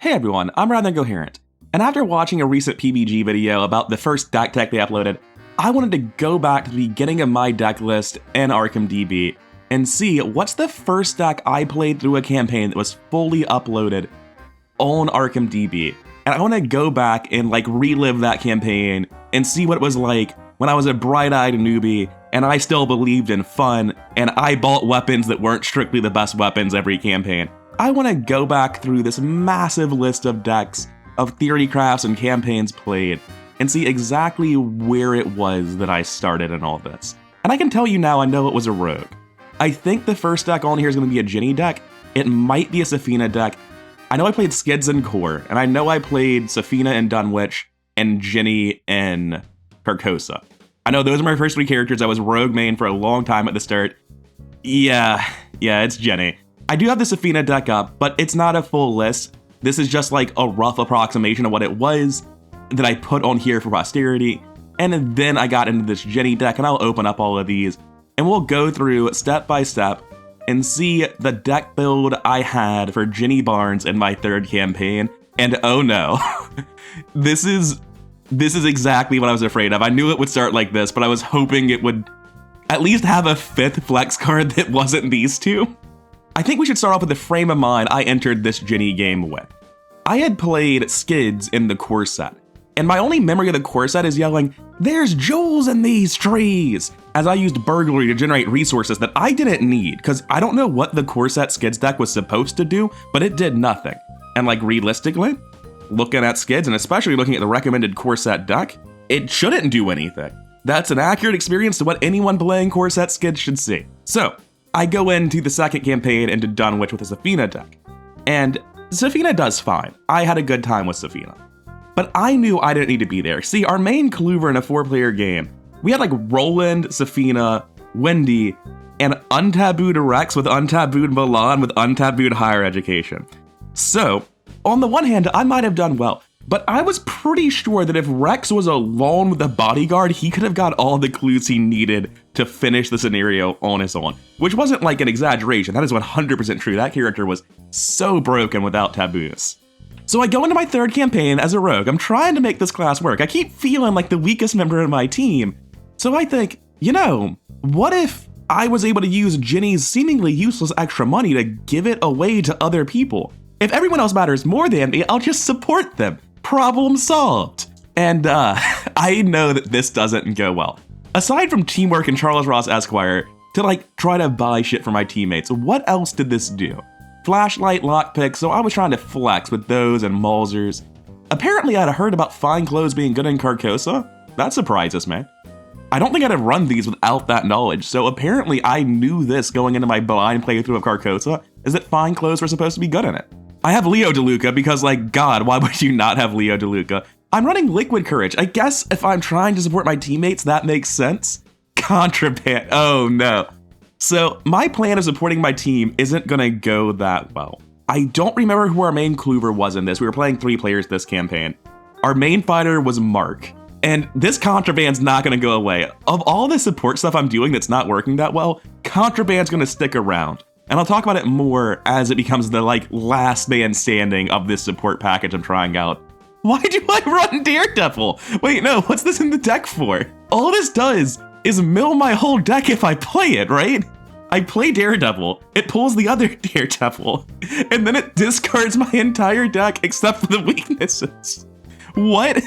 Hey everyone, I'm Rather Incoherent, and after watching a recent PBG video about the first deck tech they uploaded, I wanted to go back to the beginning of my deck list in Arkham DB and see what's the first deck I played through a campaign that was fully uploaded on Arkham DB. And I want to go back and relive that campaign and see what it was like when I was a bright-eyed newbie and I still believed in fun and I bought weapons that weren't strictly the best weapons every campaign. I want to go back through this massive list of decks, of theory crafts and campaigns played, and see exactly where it was that I started in all this. And I can tell you now, I know it was a rogue. I think the first deck on here is going to be a Ginny deck. It might be a Safina deck. I know I played Skids and Core, and I know I played Safina and Dunwich, and Ginny and Carcosa. I know those are my first three characters. I was rogue main for a long time at the start. Yeah, it's Ginny. I do have the Safina deck up, but it's not a full list. This is just like a rough approximation of what it was that I put on here for posterity. And then I got into this Ginny deck, and I'll open up all of these, and we'll go through step by step and see the deck build I had for Ginny Barnes in my third campaign. And oh no, this is exactly what I was afraid of. I knew it would start like this, but I was hoping it would at least have a fifth flex card that wasn't these two. I think we should start off with the frame of mind I entered this Ginny game with. I had played Skids in the core set, and my only memory of the core set is yelling, "There's jewels in these trees!" as I used burglary to generate resources that I didn't need, because I don't know what the core set Skids deck was supposed to do, but it did nothing. And realistically, looking at Skids, and especially looking at the recommended core set deck, it shouldn't do anything. That's an accurate experience to what anyone playing core set Skids should see. So, I go into the second campaign into Dunwich with a Safina deck. And Safina does fine. I had a good time with Safina. But I knew I didn't need to be there. See, our main clover in a 4-player game, we had Roland, Safina, Wendy, and untabooed Rex with untabooed Milan with untabooed higher education. So, on the one hand, I might have done well, but I was pretty sure that if Rex was alone with a bodyguard, he could have got all the clues he needed to finish the scenario on his own, which wasn't an exaggeration. That is 100% true. That character was so broken without taboos. So I go into my third campaign as a rogue. I'm trying to make this class work. I keep feeling like the weakest member of my team. So I think, what if I was able to use Ginny's seemingly useless extra money to give it away to other people? If everyone else matters more than me, I'll just support them. Problem solved. And I know that this doesn't go well. Aside from teamwork and Charles Ross Esquire to try to buy shit for my teammates, what else did this do? Flashlight, lockpick, so I was trying to flex with those and Maulsers. Apparently I'd heard about fine clothes being good in Carcosa. That surprises me. I don't think I'd have run these without that knowledge, so apparently I knew this going into my blind playthrough of Carcosa, is that fine clothes were supposed to be good in it. I have Leo DeLuca because, God, why would you not have Leo DeLuca? I'm running Liquid Courage. I guess if I'm trying to support my teammates, that makes sense. Contraband. Oh, no. So, my plan of supporting my team isn't gonna go that well. I don't remember who our main clover was in this. We were playing 3 players this campaign. Our main fighter was Mark. And this Contraband's not gonna go away. Of all the support stuff I'm doing that's not working that well, Contraband's gonna stick around. And I'll talk about it more as it becomes the last man standing of this support package I'm trying out. Why do I run Daredevil? Wait, no, what's this in the deck for? All this does is mill my whole deck if I play it, right? I play Daredevil, it pulls the other Daredevil, and then it discards my entire deck except for the weaknesses. What?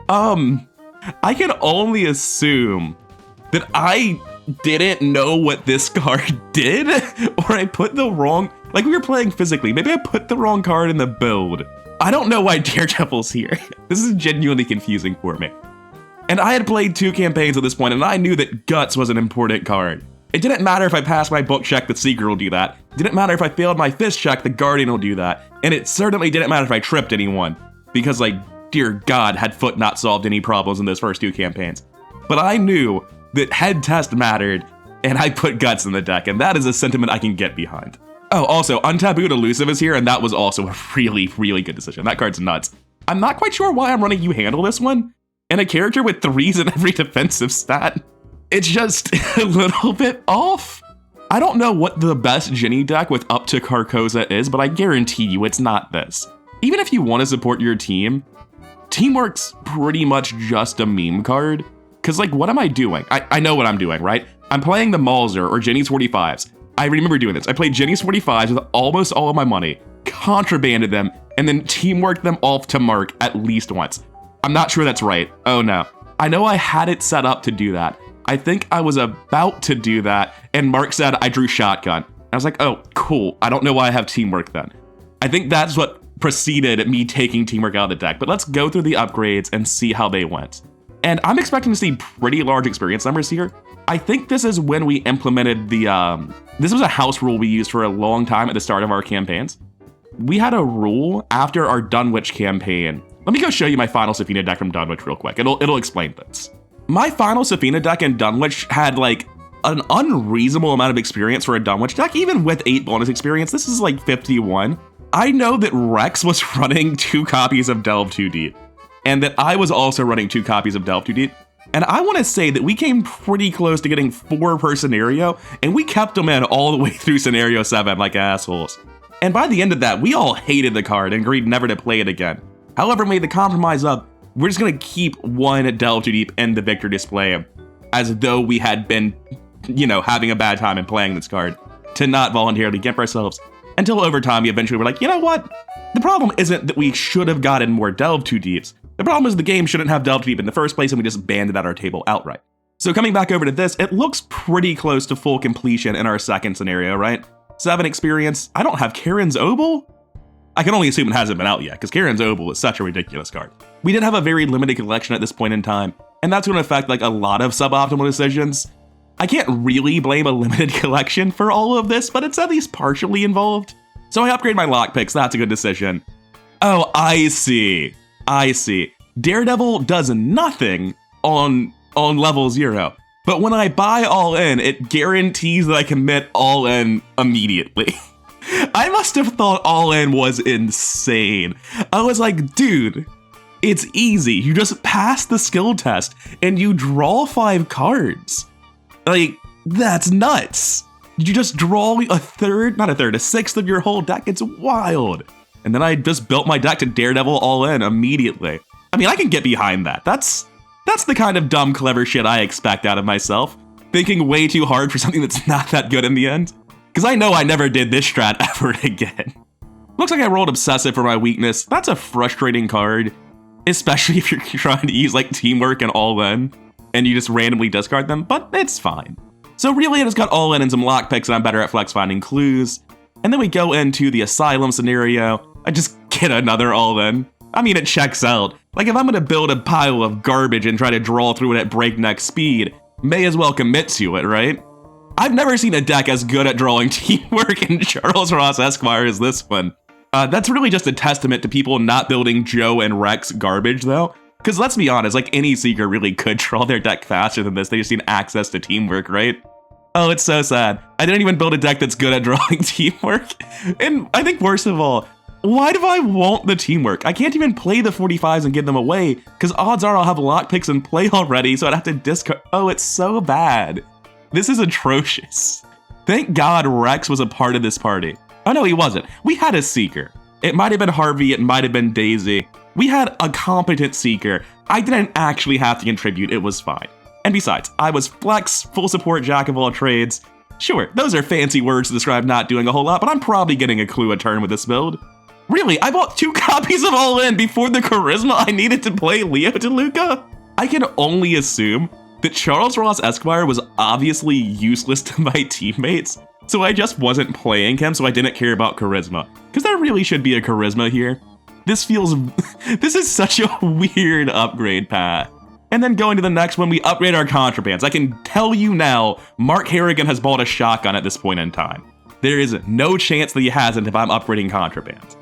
I can only assume that I didn't know what this card did, or I put the wrong, we were playing physically, maybe I put the wrong card in the build. I don't know why Daredevil's here. This is genuinely confusing for me. And I had played 2 campaigns at this point, and I knew that Guts was an important card. It didn't matter if I passed my book check, the Seeker will do that. It didn't matter if I failed my fist check, the Guardian will do that. And it certainly didn't matter if I tripped anyone, because dear God, had Foot not solved any problems in those first 2 campaigns. But I knew that head test mattered, and I put Guts in the deck, and that is a sentiment I can get behind. Oh, also, Untabooed Elusive is here, and that was also a really, really good decision. That card's nuts. I'm not quite sure why I'm running You Handle this one, and a character with 3s in every defensive stat. It's just a little bit off. I don't know what the best Ginny deck with up to Carcosa is, but I guarantee you it's not this. even if you want to support your team, teamwork's pretty much just a meme card. Cause like, what am I doing? I know what I'm doing, right? I'm playing the Malzer or Jenny's 45s. I remember doing this. I played Jenny's 45s with almost all of my money, contrabanded them, and then teamworked them off to Mark at least once. I'm not sure that's right. Oh no. I know I had it set up to do that. I think I was about to do that, and Mark said I drew shotgun. I was like, oh, cool. I don't know why I have teamwork then. I think that's what preceded me taking teamwork out of the deck, but let's go through the upgrades and see how they went. And I'm expecting to see pretty large experience numbers here. I think this is when we implemented the, this was a house rule we used for a long time at the start of our campaigns. We had a rule after our Dunwich campaign. Let me go show you my final Safina deck from Dunwich real quick. It'll explain this. My final Safina deck in Dunwich had like an unreasonable amount of experience for a Dunwich deck, even with 8 bonus experience. This is like 51. I know that Rex was running 2 copies of Delve Too Deep, and that I was also running 2 copies of Delve Too Deep. And I want to say that we came pretty close to getting 4 per scenario, and we kept them in all the way through scenario 7 like assholes. And by the end of that, we all hated the card and agreed never to play it again. However, made the compromise of, we're just going to keep 1 Delve Too Deep in the victor display as though we had been, you know, having a bad time in playing this card, to not voluntarily gimp ourselves. Until over time, we eventually were like, you know what? The problem isn't that we should have gotten more Delve Too Deeps. The problem is the game shouldn't have Delve Too Deep in the first place, and we just banned it at our table outright. So coming back over to this, it looks pretty close to full completion in our second scenario, right? 7 experience. I don't have Karen's Obel? I can only assume it hasn't been out yet, because Karen's Obel is such a ridiculous card. We did have a very limited collection at this point in time, and that's going to affect like a lot of suboptimal decisions. I can't really blame a limited collection for all of this, but it's at least partially involved. So I upgrade my lockpicks, that's a good decision. Oh, I see. Daredevil does nothing on level 0, but when I buy all in, it guarantees that I commit all in immediately. I must have thought all in was insane. I was like, dude, it's easy. You just pass the skill test and you draw 5 cards. Like, that's nuts. You just draw a sixth of your whole deck. It's wild. And then I just built my deck to Daredevil all in immediately. I mean, I can get behind that. That's the kind of dumb, clever shit I expect out of myself. Thinking way too hard for something that's not that good in the end. Because I know I never did this strat ever again. Looks like I rolled Obsessive for my weakness. That's a frustrating card. Especially if you're trying to use like Teamwork and all in, and you just randomly discard them, but it's fine. So really I just got all in and some lockpicks, and I'm better at flex finding clues. And then we go into the Asylum scenario. I just get another all in. I mean, it checks out. Like, if I'm gonna build a pile of garbage and try to draw through it at breakneck speed, may as well commit to it, right? I've never seen a deck as good at drawing Teamwork and Charles Ross Esquire as this one. That's really just a testament to people not building Joe and Rex garbage, though. Because let's be honest, like, any Seeker really could draw their deck faster than this. They just need access to Teamwork, right? Oh, it's so sad. I didn't even build a deck that's good at drawing Teamwork. And I think worst of all, why do I want the Teamwork? I can't even play the 45s and give them away, because odds are I'll have lockpicks in play already, so I'd have to discard. Oh, it's so bad. This is atrocious. Thank God Rex was a part of this party. Oh no, he wasn't. We had a Seeker. It might have been Harvey, it might have been Daisy. We had a competent Seeker. I didn't actually have to contribute, it was fine. And besides, I was flex, full support, jack of all trades. Sure, those are fancy words to describe not doing a whole lot, but I'm probably getting a clue a turn with this build. Really, I bought 2 copies of All In before the charisma I needed to play Leo DeLuca? I can only assume that Charles Ross Esquire was obviously useless to my teammates, so I just wasn't playing him, so I didn't care about charisma. Because there really should be a charisma here. This is such a weird upgrade path. And then going to the next one, we upgrade our contrabands. I can tell you now, Mark Harrigan has bought a shotgun at this point in time. There is no chance that he hasn't if I'm upgrading contrabands.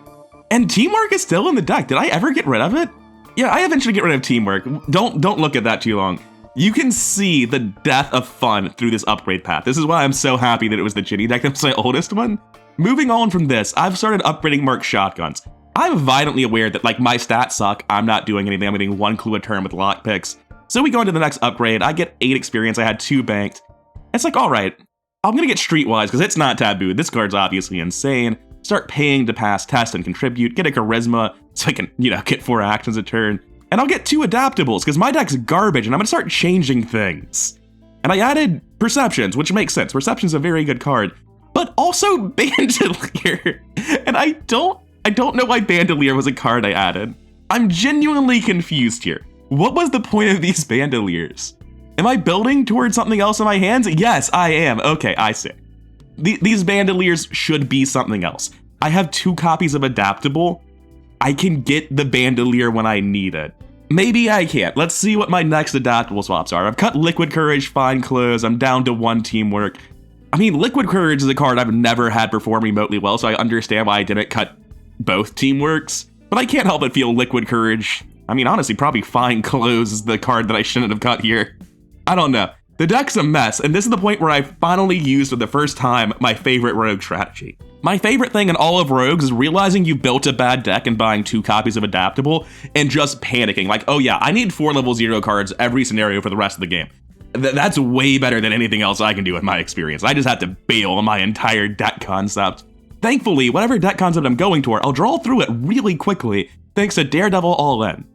And Teamwork is still in the deck. Did I ever get rid of it? Yeah, I eventually get rid of Teamwork. Don't look at that too long. You can see the death of fun through this upgrade path. This is why I'm so happy that it was the Ginny deck that was my oldest one. Moving on from this, I've started upgrading Mark's shotguns. I'm violently aware that like my stats suck. I'm not doing anything. I'm getting 1 clue a turn with lockpicks. So we go into the next upgrade. I get 8 experience. I had 2 banked. It's like, all right, I'm gonna get Streetwise because it's not taboo. This card's obviously insane. start paying to pass tests and contribute, get a charisma so I can, get 4 actions a turn, and I'll get 2 adaptables because my deck's garbage and I'm gonna start changing things. And I added Perceptions, which makes sense. Perception's a very good card, but also Bandolier. And I don't know why Bandolier was a card I added. I'm genuinely confused here. What was the point of these Bandoliers? Am I building towards something else in my hands? Yes, I am. Okay, I see. These Bandoliers should be something else. I have 2 copies of Adaptable. I can get the Bandolier when I need it. Maybe I can't. Let's see what my next Adaptable swaps are. I've cut Liquid Courage, Fine Clothes. I'm down to 1 Teamwork. I mean, Liquid Courage is a card I've never had perform remotely well, so I understand why I didn't cut both Teamworks. But I can't help but feel Liquid Courage. I mean, honestly, probably Fine Clothes is the card that I shouldn't have cut here. I don't know. The deck's a mess, and this is the point where I finally used for the first time my favorite Rogue strategy. My favorite thing in all of Rogues is realizing you built a bad deck and buying 2 copies of Adaptable and just panicking. Like, oh yeah, I need 4 level 0 cards every scenario for the rest of the game. That's way better than anything else I can do in my experience. I just have to bail on my entire deck concept. Thankfully, whatever deck concept I'm going toward, I'll draw through it really quickly thanks to Daredevil All In.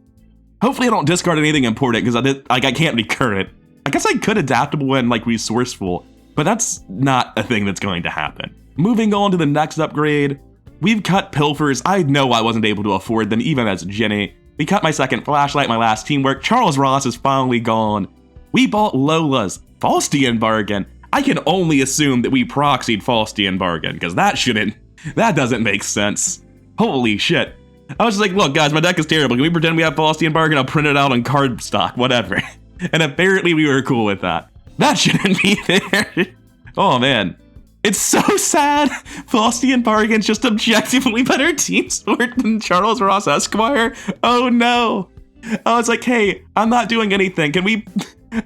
Hopefully I don't discard anything important because I can't recur it. I guess I could Adaptable and Resourceful, but that's not a thing that's going to happen. Moving on to the next upgrade, we've cut Pilfers. I know I wasn't able to afford them even as Jenny. We cut my second Flashlight, my last Teamwork. Charles Ross is finally gone. We bought Lola's Faustian Bargain. I can only assume that we proxied Faustian Bargain, because that doesn't make sense. Holy shit. I was just like, look guys, my deck is terrible. Can we pretend we have Faustian Bargain? I'll print it out on card stock, whatever. And apparently we were cool with that. That shouldn't be there. Oh man. It's so sad. Faustian Bargain's just objectively better team sport than Charles Ross Esquire. Oh no. I was like, hey, I'm not doing anything. Can we...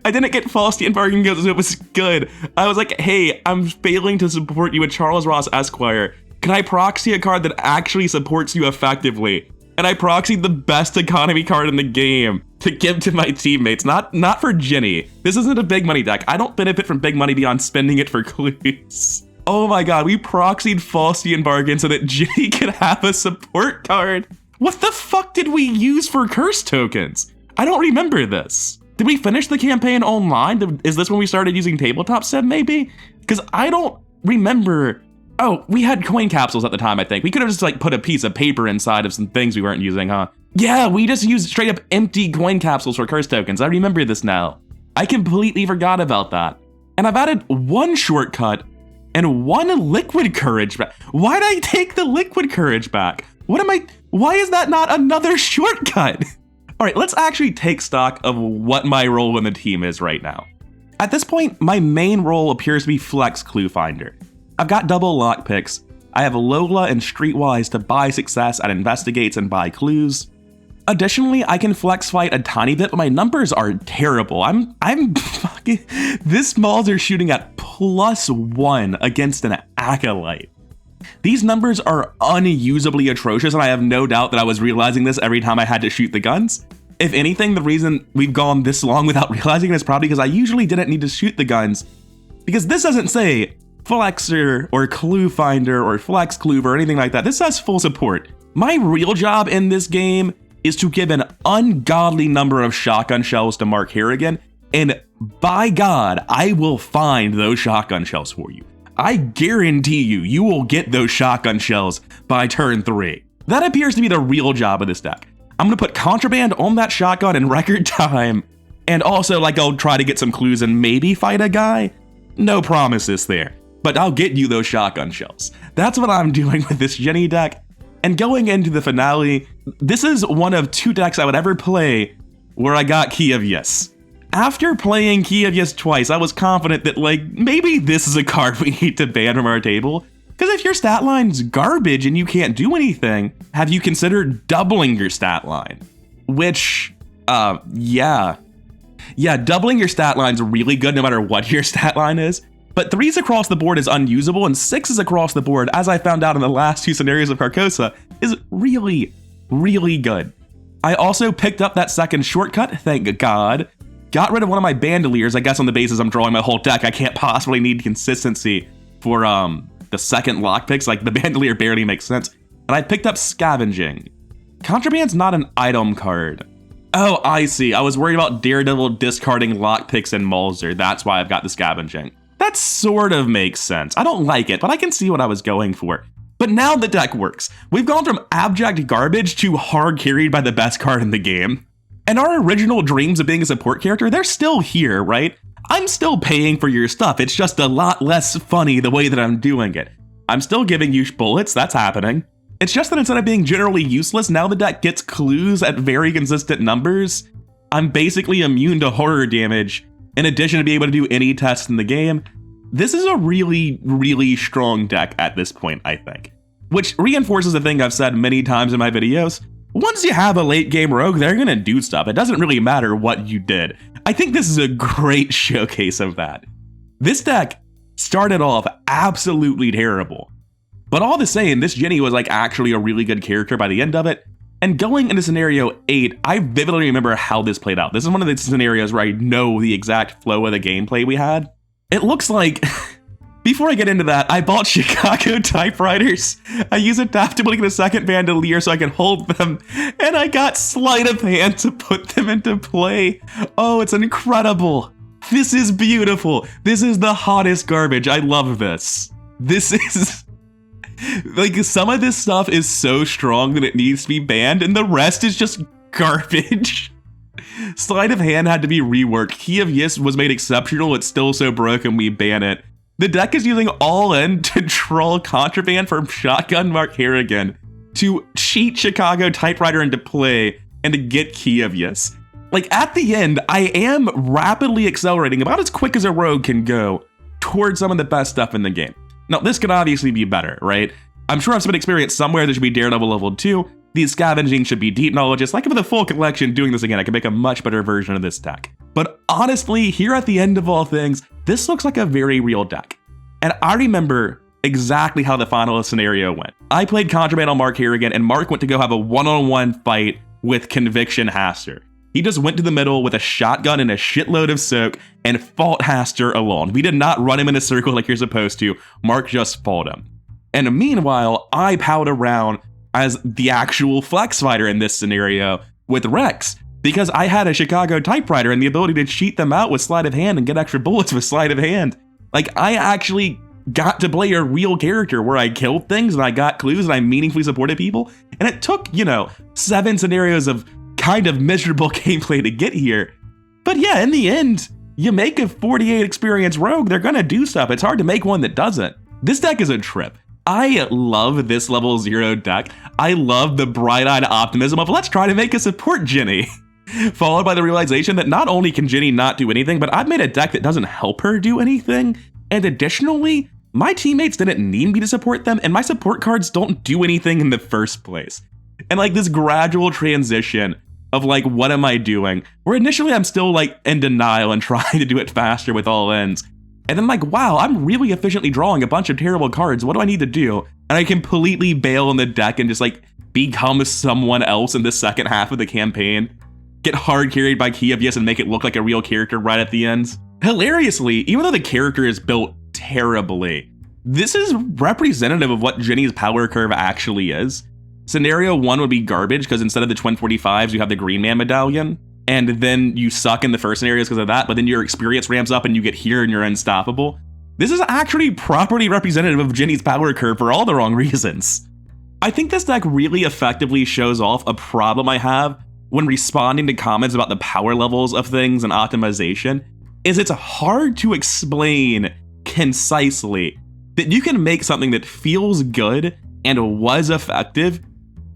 I didn't get Faustian Bargain because it was good. I was like, hey, I'm failing to support you with Charles Ross Esquire. Can I proxy a card that actually supports you effectively? And I proxied the best economy card in the game to give to my teammates, not for Jenny. This isn't a big money deck. I don't benefit from big money beyond spending it for clues. Oh my god, we proxied Faustian Bargain so that Jenny could have a support card. What the fuck did we use for curse tokens? I don't remember this. Did we finish the campaign online? Is this when we started using tabletop sim maybe? Because I don't remember. Oh, we had coin capsules at the time, I think. We could have just put a piece of paper inside of some things we weren't using, huh? Yeah, we just used straight up empty coin capsules for curse tokens. I remember this now. I completely forgot about that. And I've added 1 shortcut and 1 liquid courage back. Why'd I take the liquid courage back? Why is that not another shortcut? All right, let's actually take stock of what my role in the team is right now. At this point, my main role appears to be Flex Clue Finder. I've got double lockpicks. I have Lola and Streetwise to buy success at investigates and buy clues. Additionally, I can flex fight a tiny bit, but my numbers are terrible. I'm fucking... This malls are shooting at +1 against an Acolyte. These numbers are unusably atrocious, and I have no doubt that I was realizing this every time I had to shoot the guns. If anything, the reason we've gone this long without realizing it is probably because I usually didn't need to shoot the guns, because this doesn't say Flexer or Clue Finder or Flex Clue or anything like that. This says full support. My real job in this game is to give an ungodly number of shotgun shells to Mark Harrigan, and by God, I will find those shotgun shells for you. I guarantee you will get those shotgun shells by turn 3. That appears to be the real job of this deck. I'm gonna put contraband on that shotgun in record time, and also I'll try to get some clues and maybe fight a guy. No promises there, but I'll get you those shotgun shells. That's what I'm doing with this Jenny deck. And going into the finale, this is one of 2 decks I would ever play where I got Key of Yes. After playing Key of Yes twice, I was confident that maybe this is a card we need to ban from our table. Because if your stat line's garbage and you can't do anything, have you considered doubling your stat line? Which, yeah, doubling your stat line's really good no matter what your stat line is. But 3s across the board is unusable, and 6s across the board, as I found out in the last 2 scenarios of Carcosa, is really, really good. I also picked up that second shortcut, thank God. Got rid of one of my Bandoliers, I guess on the basis I'm drawing my whole deck. I can't possibly need consistency for the second lockpicks, like the Bandolier barely makes sense. And I picked up Scavenging. Contraband's not an item card. Oh, I see. I was worried about Daredevil discarding lockpicks and Mulzer. That's why I've got the Scavenging. That sort of makes sense. I don't like it, but I can see what I was going for. But now the deck works. We've gone from abject garbage to hard carried by the best card in the game. And our original dreams of being a support character, they're still here, right? I'm still paying for your stuff. It's just a lot less funny the way that I'm doing it. I'm still giving you bullets, that's happening. It's just that instead of being generally useless, now the deck gets clues at very consistent numbers. I'm basically immune to horror damage, in addition to being able to do any tests in the game. This is a really, really strong deck at this point, I think. Which reinforces a thing I've said many times in my videos. Once you have a late game rogue, they're gonna do stuff. It doesn't really matter what you did. I think this is a great showcase of that. This deck started off absolutely terrible. But all the same, this Ginny was like actually a really good character by the end of it. And going into scenario 8, I vividly remember how this played out. This is one of the scenarios where I know the exact flow of the gameplay we had. It looks like, before I get into that, I bought Chicago typewriters. I use Adaptable to get a second Bandolier so I can hold them. And I got Sleight of Hand to put them into play. Oh, it's incredible. This is beautiful. This is the hottest garbage. I love this. This is... like, some of this stuff is so strong that it needs to be banned, and the rest is just garbage. Sleight of Hand had to be reworked. Key of Yis was made exceptional. It's still so broken we ban it. The deck is using All In to troll Contraband from Shotgun Mark Harrigan to cheat Chicago Typewriter into play and to get Key of Yis. Like, at the end, I am rapidly accelerating about as quick as a rogue can go towards some of the best stuff in the game. Now, this could obviously be better, right? I'm sure I've some experience somewhere. There should be Daredevil level 2. These Scavenging should be Deep Knowledge. It's like for the full collection doing this again, I could make a much better version of this deck. But honestly, here at the end of all things, this looks like a very real deck. And I remember exactly how the final scenario went. I played Contraband on Mark Harrigan, and Mark went to go have a one-on-one fight with Conviction Haster. He just went to the middle with a shotgun and a shitload of soak and fought Haster alone. We did not run him in a circle like you're supposed to. Mark just fought him. And meanwhile, I palled around as the actual flex fighter in this scenario with Rex, because I had a Chicago typewriter and the ability to cheat them out with Sleight of Hand and get extra bullets with Sleight of Hand. Like, I actually got to play a real character where I killed things and I got clues and I meaningfully supported people. And it took, 7 scenarios of kind of miserable gameplay to get here. But yeah, in the end, you make a 48 experience rogue, they're gonna do stuff. It's hard to make one that doesn't. This deck is a trip. I love this level 0 deck. I love the bright-eyed optimism of let's try to make a support Ginny. Followed by the realization that not only can Ginny not do anything, but I've made a deck that doesn't help her do anything. And additionally, my teammates didn't need me to support them, and my support cards don't do anything in the first place. And like this gradual transition of like, what am I doing? Where initially I'm still like in denial and trying to do it faster with all ends. And then like, wow, I'm really efficiently drawing a bunch of terrible cards. What do I need to do? And I completely bail on the deck and just like become someone else in the second half of the campaign. Get hard carried by Key of Yes and make it look like a real character right at the end. Hilariously, even though the character is built terribly, this is representative of what Ginny's power curve actually is. Scenario 1 would be garbage because instead of the Twin 45s, you have the Green Man medallion. And then you suck in the first scenarios because of that, but then your experience ramps up and you get here and you're unstoppable. This is actually properly representative of Ginny's power curve for all the wrong reasons. I think this deck really effectively shows off a problem I have when responding to comments about the power levels of things and optimization, is it's hard to explain concisely that you can make something that feels good and was effective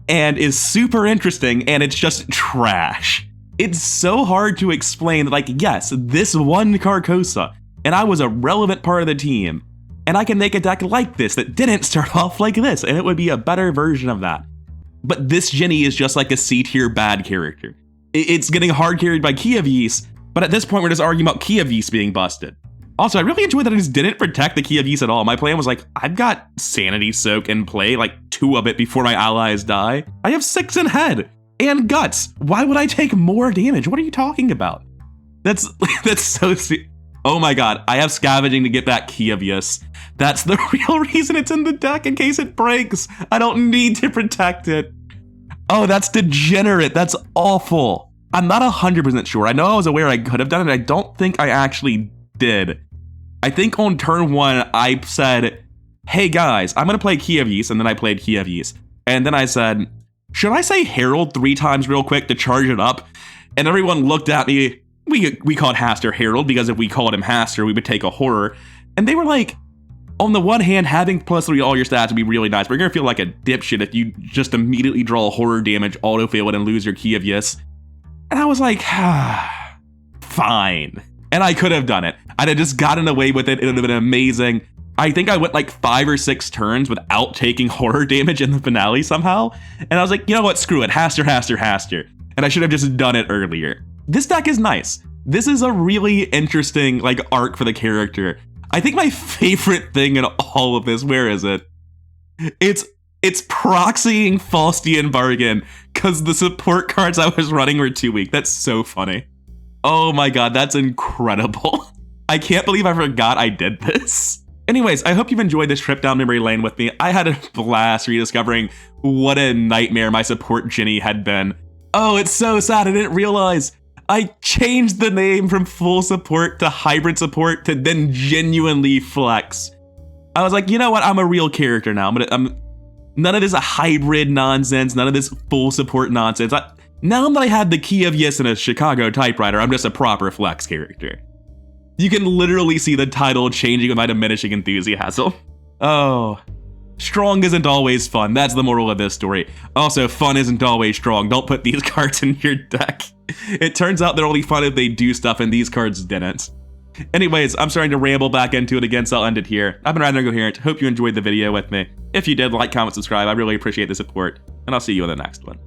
and is super interesting and it's just trash. It's so hard to explain that, like, yes, this won Carcosa, and I was a relevant part of the team, and I can make a deck like this that didn't start off like this, and it would be a better version of that. But this Ginny is just like a C-tier bad character. It's getting hard carried by Key of Ys, but at this point we're just arguing about Key of Ys being busted. Also, I really enjoyed that I just didn't protect the Key of Ys at all. My plan was like, I've got Sanity Soak in play, like 2 of it before my allies die. I have 6 in head. And guts. Why would I take more damage? What are you talking about? That's so Oh my god, I have scavenging to get back Kievius. That's the real reason it's in the deck, in case it breaks. I don't need to protect it. Oh, that's degenerate. That's awful. I'm not 100% sure. I know I was aware I could have done it. I don't think I actually did. I think on turn 1, I said, hey guys, I'm going to play Kievius, and then I played Kievius. And then I said, should I say Herald 3 times real quick to charge it up? And everyone looked at me. We called Haster Herald, because if we called him Haster, we would take a horror. And they were like, on the one hand, having +3 all your stats would be really nice, but you're going to feel like a dipshit if you just immediately draw horror damage, autofill it, and lose your Kievius. And I was like, fine. And I could have done it. I'd have just gotten away with it. It would have been amazing. I think I went like 5 or 6 turns without taking horror damage in the finale somehow. And I was like, you know what? Screw it. Haster, Haster, Haster. And I should have just done it earlier. This deck is nice. This is a really interesting like arc for the character. I think my favorite thing in all of this, where is it? It's proxying Faustian Bargain because the support cards I was running were too weak. That's so funny. Oh my god, that's incredible. I can't believe I forgot I did this. Anyways, I hope you've enjoyed this trip down memory lane with me. I had a blast rediscovering what a nightmare my support Ginny had been. Oh, it's so sad, I didn't realize. I changed the name from full support to hybrid support to then genuinely flex. I was like, you know what? I'm a real character now. None of this hybrid nonsense, none of this full support nonsense. Now that I have the key of yes and a Chicago typewriter, I'm just a proper flex character. You can literally see the title changing with my diminishing enthusiasm. Oh, strong isn't always fun. That's the moral of this story. Also, fun isn't always strong. Don't put these cards in your deck. It turns out they're only fun if they do stuff, and these cards didn't. Anyways, I'm starting to ramble back into it again, so I'll end it here. I've been Rather Incoherent. Hope you enjoyed the video with me. If you did, like, comment, subscribe. I really appreciate the support, and I'll see you in the next one.